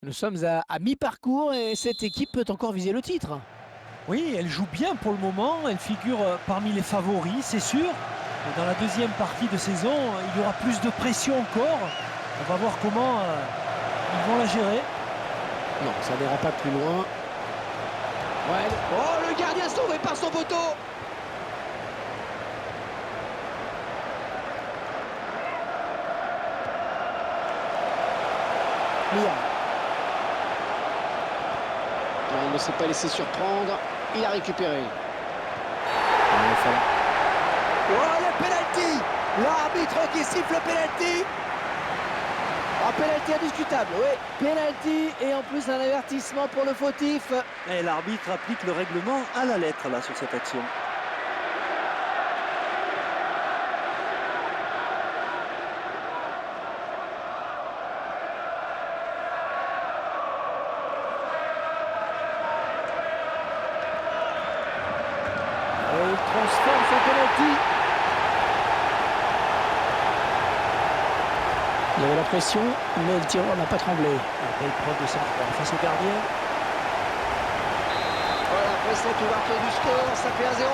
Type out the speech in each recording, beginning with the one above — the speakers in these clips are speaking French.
Nous sommes à mi-parcours et cette équipe peut encore viser le titre. Oui, elle joue bien pour le moment, elle figure parmi les favoris, c'est sûr. Et dans la deuxième partie de saison, il y aura plus de pression encore. On va voir comment ils vont la gérer. Non, ça n'ira pas plus loin. Ouais. Oh, le gardien sauvé par son poteau. Mia. Il ne s'est pas laissé surprendre. Il a récupéré. Oh, le penalty. L'arbitre qui siffle le penalty. Ah, penalty indiscutable, oui. Penalty et en plus un avertissement pour le fautif. Et l'arbitre applique le règlement à la lettre là sur cette action. Et il transforme son penalty. Il y avait la pression, mais le tireur n'a pas tremblé. Belle preuve de sang-froid face au gardien. Voilà, après cette ouverture du score, ça fait 1-0.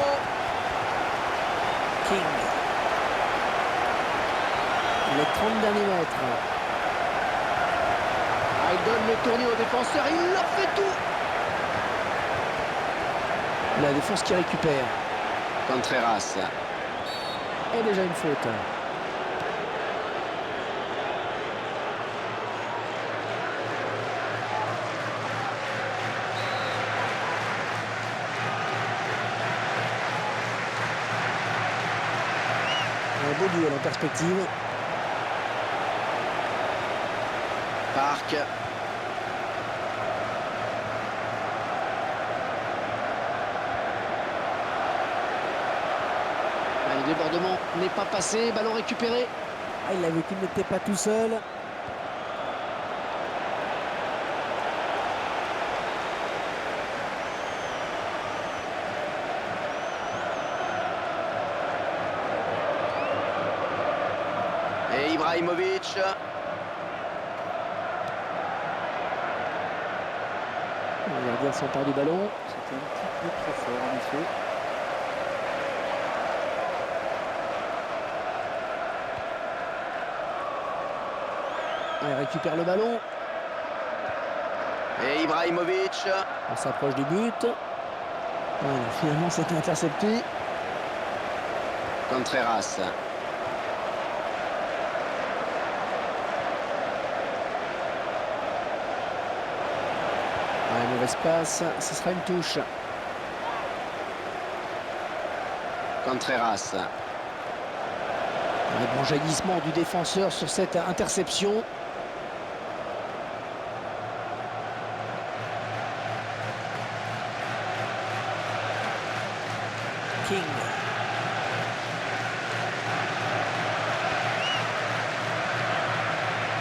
King. Les 30 derniers mètres. Ah, il donne le tournis au défenseur, il leur fait tout. La défense qui récupère. Contreras. Et déjà une faute. Un beau duel en perspective. Parc. Le débordement n'est pas passé, ballon récupéré. Ah, il a vu qu'il n'était pas tout seul. Et Ibrahimovic. Le gardien s'empare du ballon. C'était un petit peu trop fort en effet. Il récupère le ballon. Et Ibrahimovic. On s'approche du but. Voilà, finalement, c'était intercepté. Contreras. Ouais, mauvaise passe. Ce sera une touche. Contreras. Un bon jaillissement du défenseur sur cette interception. King.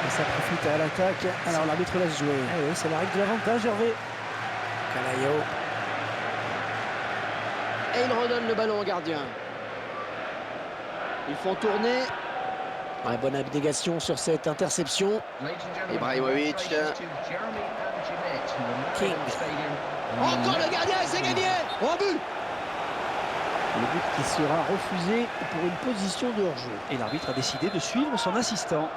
Et ça profite à l'attaque. Alors l'arbitre laisse jouer. Ah oui, c'est la règle de l'avantage, Hervé. Calayo. Et il redonne le ballon au gardien. Ils font tourner. Ouais, bonne abnégation sur cette interception. Ibrahimovic. King. Encore le gardien et c'est gagné. Au but. Le but qui sera refusé pour une position de hors-jeu. Et l'arbitre a décidé de suivre son assistant.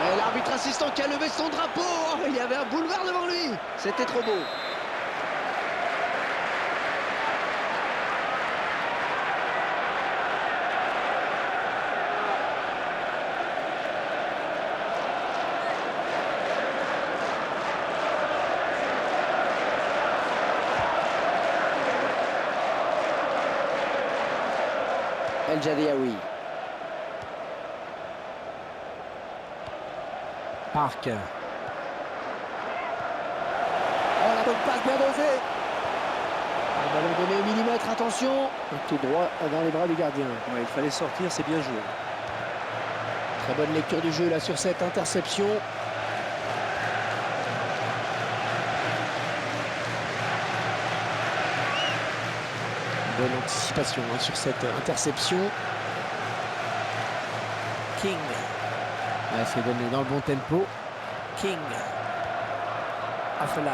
Et l'arbitre assistant qui a levé son drapeau. Oh, il y avait un boulevard devant lui. C'était trop beau. El Jadiaoui. Parc. Oh, la bonne passe bien dosée. Le ballon donné au millimètre. mettre attention. Tout droit dans les bras du gardien. Ouais, il fallait sortir, c'est bien joué. Très bonne lecture du jeu là sur cette interception. Bonne anticipation sur cette interception. King. Ouais, c'est donné dans le bon tempo. King. Afellay.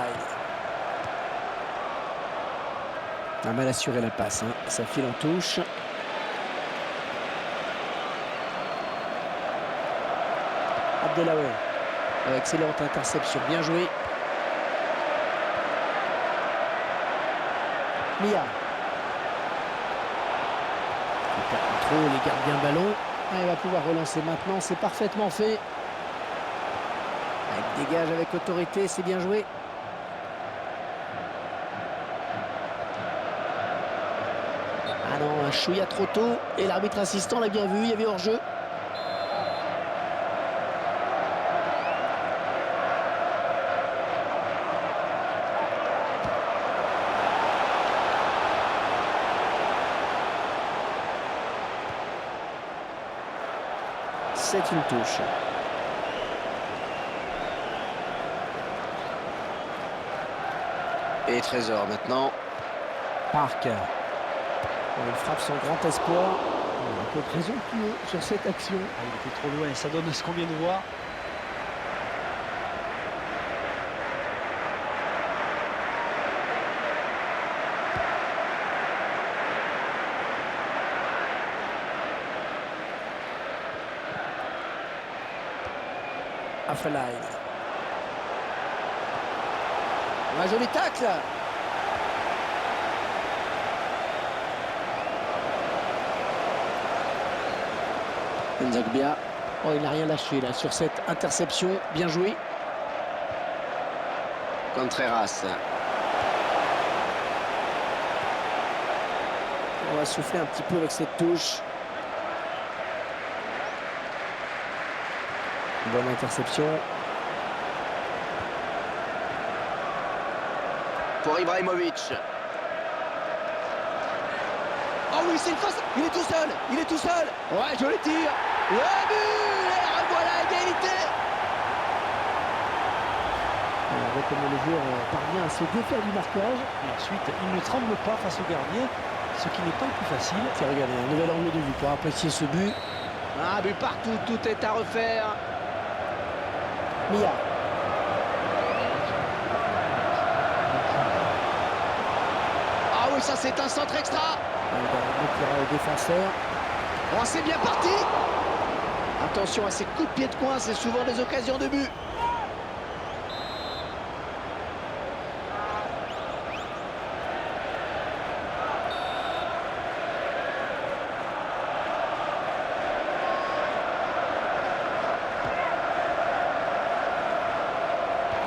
A mal assuré la passe. Ça file en touche. Abdelaway. Excellente interception. Bien joué. Mia. Super contrôle, il garde bien le ballon. Il va pouvoir relancer maintenant, c'est parfaitement fait. Il dégage avec autorité, c'est bien joué. Ah non, un chouïa trop tôt. Et l'arbitre assistant l'a bien vu, il y avait hors-jeu. C'est une touche. Et Trésor maintenant. Parker. Il frappe son grand espoir. Un peu présomptueux sur cette action. Il était trop loin, ça donne ce qu'on vient de voir. Afellay. Un joli tacle. Nzagbia. Oh, il n'a rien lâché là sur cette interception. Bien joué. Contreras. On va souffler un petit peu avec cette touche. Bonne interception. Pour Ibrahimovic. Oh oui, c'est une face. Il est tout seul. Il est tout seul. Ouais, joli tir. Le but. Et revoilà égalité. On voit comment le joueur parvient à se défaire du marquage. Et ensuite, il ne tremble pas face au gardien, ce qui n'est pas le plus facile. Tiens, regardez, un nouvel angle de vue pour apprécier ce but. Un but partout, tout est à refaire. Mia. Ah oui, ça c'est un centre extra. Le défenseur. Oh, c'est bien parti. Attention à ces coups de pied de coin, c'est souvent des occasions de but.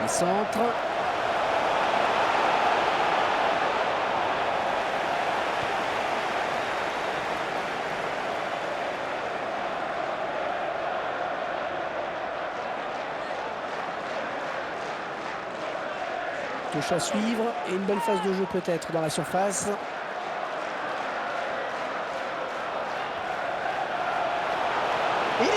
Un centre. Touche à suivre et une belle phase de jeu peut-être dans la surface. Il y est.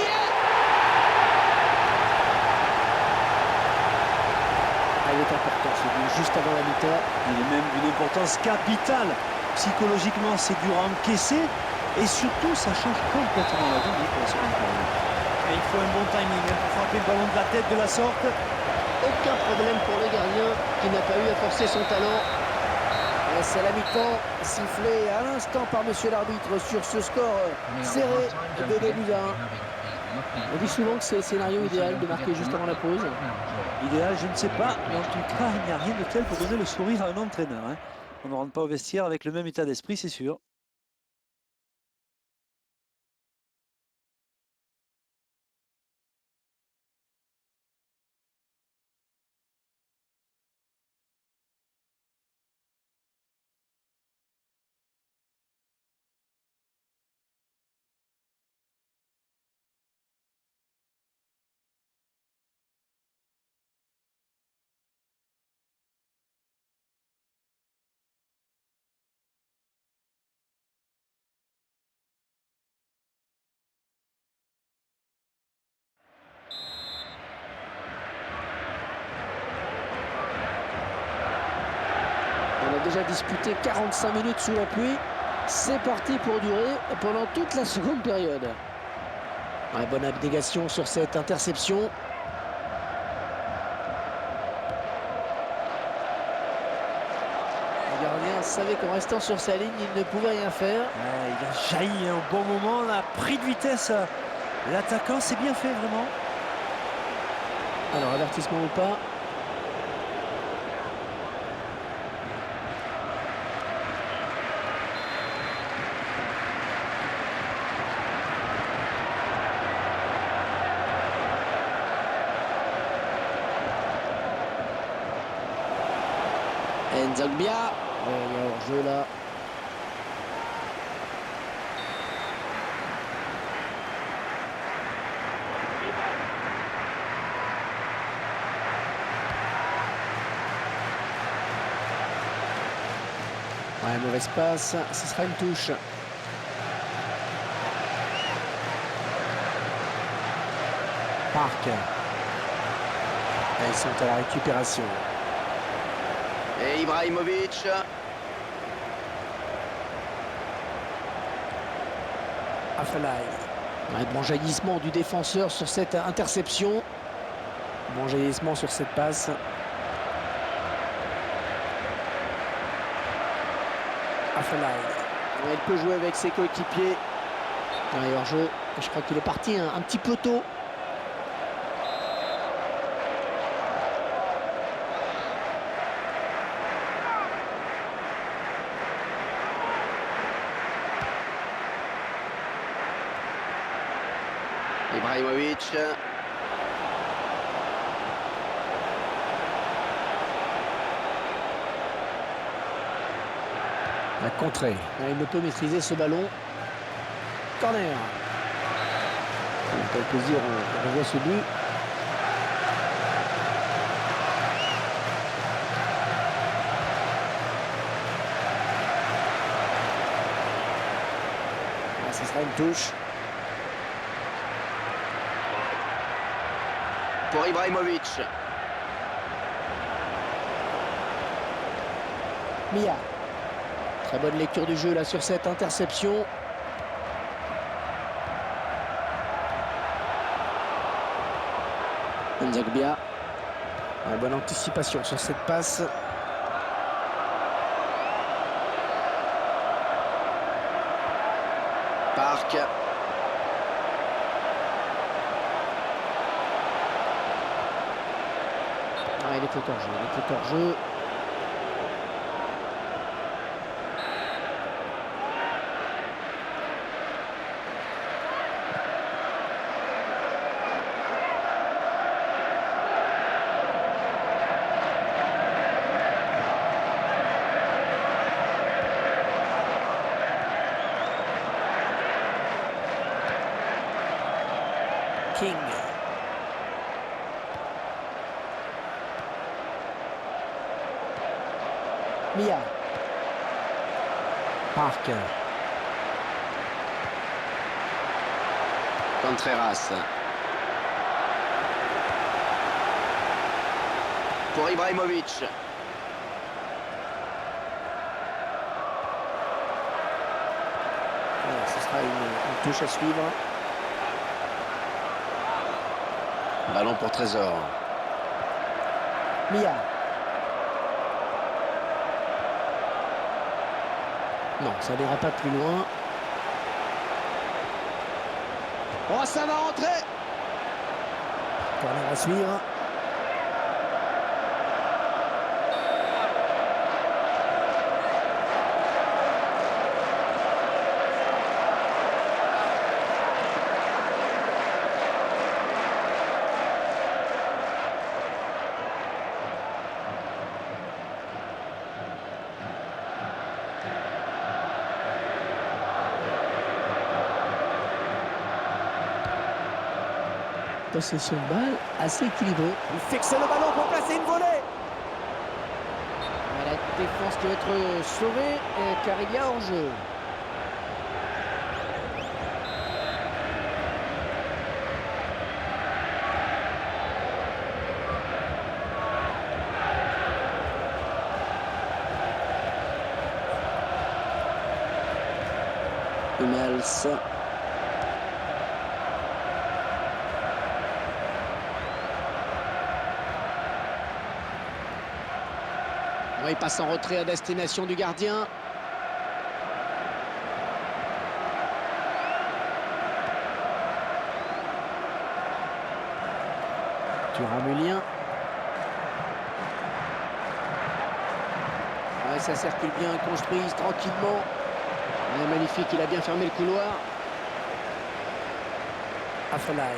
Il est important ce but juste avant la mi-temps. Il est même d'une importance capitale. Psychologiquement, c'est dur à encaisser. Et surtout, ça change complètement la donne pour la seconde période. Et il faut un bon timing pour frapper le ballon de la tête de la sorte. Aucun problème pour le gardien qui n'a pas eu à forcer son talent. C'est la mi-temps sifflée à l'instant par monsieur l'arbitre sur ce score serré de 2-1. On dit souvent que c'est le scénario idéal de marquer juste avant la pause. Idéal, je ne sais pas, mais en tout cas, il n'y a rien de tel pour donner le sourire à un entraîneur. On ne rentre pas au vestiaire avec le même état d'esprit, c'est sûr. déjà disputé 45 minutes sous la pluie. C'est parti pour durer pendant toute la seconde période. Ouais, bonne abnégation sur cette interception. Le gardien savait qu'en restant sur sa ligne, il ne pouvait rien faire. Ouais, il a jailli au bon moment, là, pris de vitesse. L'attaquant, c'est bien fait, vraiment. Alors, avertissement ou pas? Nzongbia. Il y a hors-jeu là. Ouais, mauvaise passe, ce sera une touche. Park. Et ils sont à la récupération. Et Ibrahimovic. Afellay. Ouais, bon jaillissement du défenseur sur cette interception. Bon jaillissement sur cette passe. Afellay. Ouais, il peut jouer avec ses coéquipiers. D'ailleurs, je crois qu'il est parti un petit peu tôt. Ibrahimovic. La contrée. Il ne peut maîtriser ce ballon. Corner. Quel plaisir, on revoit ce but. Là, ce sera une touche. Pour Ibrahimovic. Mia. Très bonne lecture du jeu là sur cette interception. Nzongbia. Bonne anticipation sur cette passe. Park. Il était hors jeu, il était hors jeu. King. Mia. Park. Contreras. Pour Ibrahimovic. Ce sera une touche à suivre. Ballon pour Trésor. Mia. Non, ça n'ira pas plus loin. Oh, ça va rentrer. Corner à suivre. Possession de balle assez équilibrée. Il fixe le ballon pour placer une volée. La défense qui va être sauvée car il y a hors-jeu. Hummels. Oui, passe en retrait à destination du gardien. Thuram-Mulien. Ouais, ça circule bien, construise tranquillement. Ouais, magnifique, il a bien fermé le couloir. Afellay.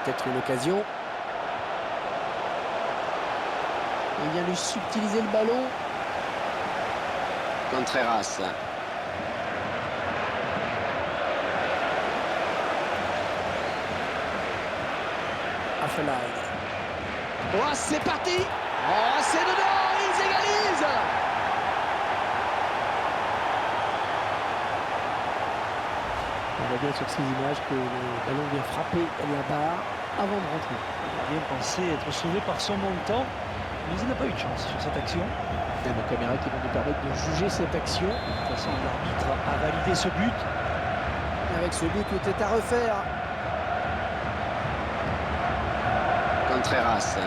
Peut-être une occasion. Il vient lui subtiliser le ballon. Contreras. Afellay. Oh, c'est parti. Oh, c'est dedans. Ils égalisent. On voit bien sur ces images que le ballon vient frapper la barre avant de rentrer. Il a bien pensé être sauvé par son montant, mais il n'a pas eu de chance sur cette action. Il y a nos caméras qui vont nous permettre de juger cette action. De toute façon, l'arbitre a validé ce but. Avec ce but, tout est à refaire. Contreras.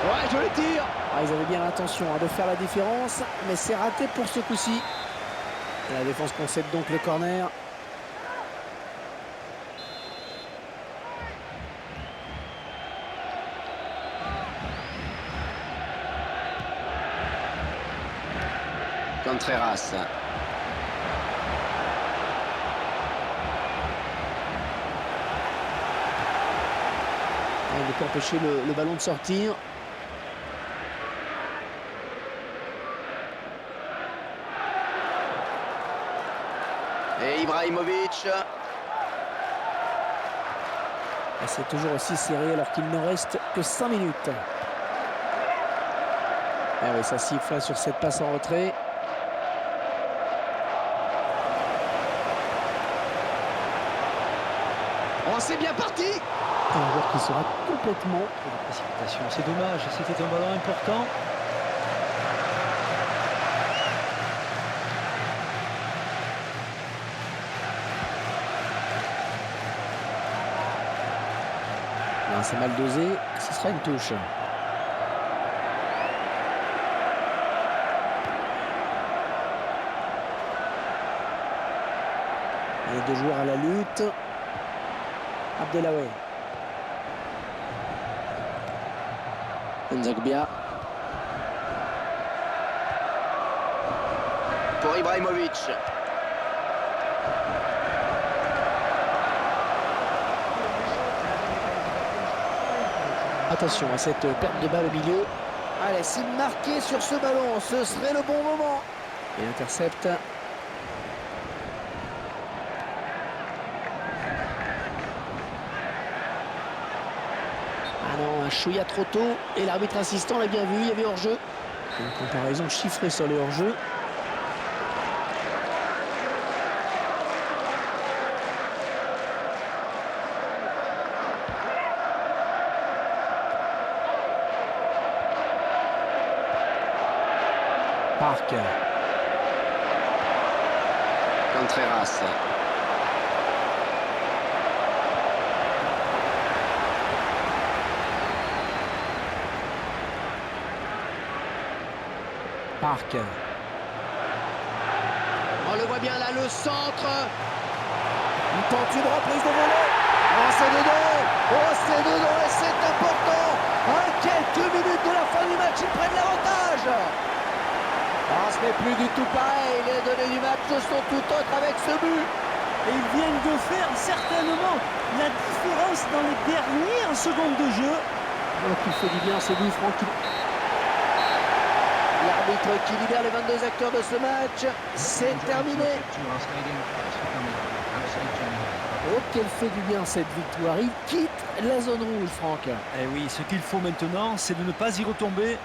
Ouais, joli tir. Ah, ils avaient bien l'intention de faire la différence, mais c'est raté pour ce coup-ci. La défense concède donc le corner. Contreras. Il ne peut empêcher le ballon de sortir. Et Ibrahimovic. C'est toujours aussi serré alors qu'il ne reste que 5 minutes. Ah oui, ça siffle sur cette passe en retrait. Oh, c'est bien parti. Un joueur qui sera complètement de la précipitation. C'est dommage, c'était un ballon important. C'est mal dosé, ce sera une touche. Les deux joueurs à la lutte. Abdelaway. Nzagbia. Pour Ibrahimovic. Attention à cette perte de balle au milieu. Allez, s'il marquait sur ce ballon, ce serait le bon moment. Il intercepte. Ah non, un chouïa trop tôt. Et l'arbitre assistant l'a bien vu, il y avait hors-jeu. Une comparaison chiffrée sur les hors-jeu. Park. Contreras. Park. On le voit bien là, le centre. Il tente une reprise de volée. Oh, c'est dedans. Oh, c'est dedans et c'est important. À quelques minutes de la fin du match, ils prennent l'avantage. Ah, ce n'est plus du tout pareil. Les données du match sont tout autres avec ce but. Et ils viennent de faire certainement la différence dans les dernières secondes de jeu. Donc il fait du bien, c'est lui, Franck. L'arbitre qui libère les 22 acteurs de ce match. C'est terminé. Oh, qu'elle fait du bien cette victoire. Il quitte la zone rouge, Franck. Et oui, ce qu'il faut maintenant, c'est de ne pas y retomber.